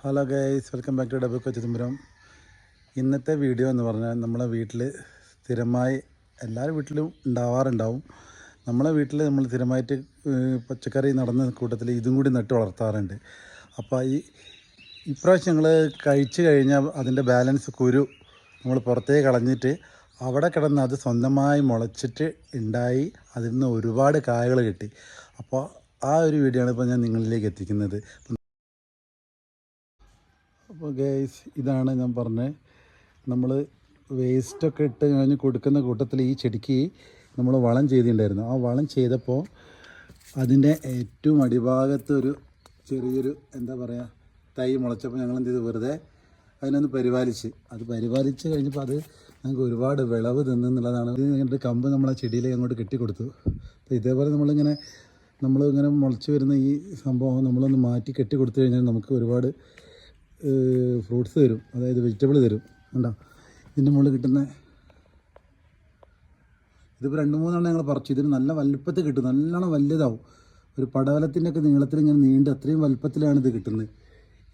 Hello guys, welcome back to double Kochuthumburam. ഇന്നത്തെ video എന്ന് പറഞ്ഞാൽ നമ്മളെ വീട്ടിൽ സ്ഥിരമായി എല്ലാവരും വീട്ടിലും ഉണ്ടാവാറുണ്ടാവും. നമ്മളെ വീട്ടിൽ നമ്മൾ സ്ഥിരമായിട്ട് പച്ചക്കറി നടന്ന കൂട്ടത്തിൽ ഇതും കൂടി നട്ട് വളർത്താറുണ്ട്. അപ്പോൾ ഇപ്രാവശ്യം ഞങ്ങൾ കഴിച്ചു കഴിഞ്ഞാൽ അതിൻ്റെ ബാലൻസ് കുരു നമ്മൾ പുറത്തേക്ക് കളഞ്ഞിട്ട് അവിടെ കിടന്ന് അത് സ്വന്തമായി മുളച്ചിട്ട് ഉണ്ടായി അതിൽ നിന്ന് ഒരുപാട് കായകൾ കിട്ടി. അപ്പോൾ ആ ഒരു വീഡിയോ ആണ് ഇപ്പോൾ ഞാൻ നിങ്ങളിലേക്ക് എത്തിക്കുന്നത്. അപ്പോൾ ഗൈസ്, ഇതാണ് ഞാൻ പറഞ്ഞത്, നമ്മൾ വേസ്റ്റൊക്കെ ഇട്ട് കഴിഞ്ഞ് കൊടുക്കുന്ന കൂട്ടത്തിൽ ഈ ചെടിക്ക് നമ്മൾ വളം ചെയ്തിട്ടുണ്ടായിരുന്നു. ആ വളം ചെയ്തപ്പോൾ അതിൻ്റെ ഏറ്റവും അടിഭാഗത്ത് ഒരു ചെറിയൊരു എന്താ പറയുക തൈ മുളച്ചപ്പോൾ ഞങ്ങൾ എന്ത് ചെയ്തു, വെറുതെ അതിനൊന്ന് പരിപാലിച്ച് കഴിഞ്ഞപ്പോൾ അത് ഞങ്ങൾക്ക് ഒരുപാട് വിളവ് തിന്നുന്നുള്ളതാണ്. ഇതിൻ്റെ കമ്പ് നമ്മളെ ചെടിയിലേക്ക് അങ്ങോട്ട് കെട്ടിക്കൊടുത്തു. അപ്പോൾ ഇതേപോലെ നമ്മളിങ്ങനെ മുളച്ച് വരുന്ന ഈ സംഭവം നമ്മളൊന്ന് മാറ്റി കെട്ടിക്കൊടുത്തു കഴിഞ്ഞാൽ നമുക്ക് ഒരുപാട് ഫ്രൂട്ട്സ് തരും, അതായത് വെജിറ്റബിൾ തരും. കണ്ടോ, ഇതിൻ്റെ മുകളിൽ കിട്ടുന്ന ഇതിപ്പോൾ 2-3 ഞങ്ങൾ പറിച്ചു. ഇതിന് നല്ല വലുപ്പത്തിൽ കിട്ടും, നല്ലോണം വലുതാവും. ഒരു പടവലത്തിൻ്റെ ഒക്കെ നീളത്തിൽ ഇങ്ങനെ നീണ്ട് അത്രയും വലുപ്പത്തിലാണ് ഇത് കിട്ടുന്നത്.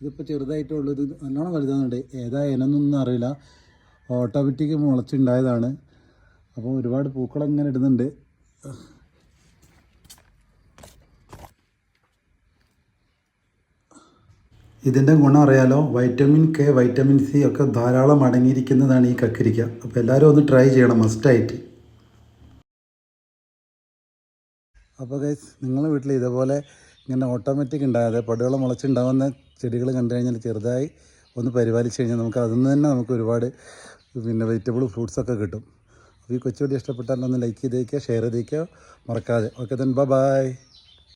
ഇതിപ്പോൾ ചെറുതായിട്ടുള്ളത് നല്ലോണം വലുതാകുന്നുണ്ട്. ഏതാ ഇനൊന്നും അറിയില്ല, ഓട്ടോമാറ്റിക് മുളച്ചുണ്ടായതാണ്. അപ്പോൾ ഒരുപാട് പൂക്കളങ്ങനെ ഇടുന്നുണ്ട്. ഇതിൻ്റെ ഗുണം അറിയാലോ, വൈറ്റമിൻ കെ, വൈറ്റമിൻ സി ഒക്കെ ധാരാളം അടങ്ങിയിരിക്കുന്നതാണ് ഈ കക്കരിക്ക. അപ്പോൾ എല്ലാവരും ഒന്ന് ട്രൈ ചെയ്യണം മസ്റ്റായിട്ട്. അപ്പോൾ ഗൈസ്, നിങ്ങളുടെ വീട്ടിൽ ഇതേപോലെ ഇങ്ങനെ ഓട്ടോമാറ്റിക് ഉണ്ടാകാതെ പടുവെള്ളം മുളച്ചുണ്ടാകുന്ന ചെടികൾ കണ്ടു കഴിഞ്ഞാൽ ചെറുതായി ഒന്ന് പരിപാലിച്ച് കഴിഞ്ഞാൽ നമുക്ക് അതിൽ നിന്ന് തന്നെ നമുക്ക് ഒരുപാട് വെജിറ്റബിൾ ഫ്രൂട്ട്സൊക്കെ കിട്ടും. അപ്പോൾ ഈ കൊച്ചു വീഡിയോ ഇഷ്ടപ്പെട്ടാൽ ഒന്ന് ലൈക്ക് ചെയ്തേക്കുക, ഷെയർ ചെയ്തേക്കുക മറക്കാതെ. Okay then bye.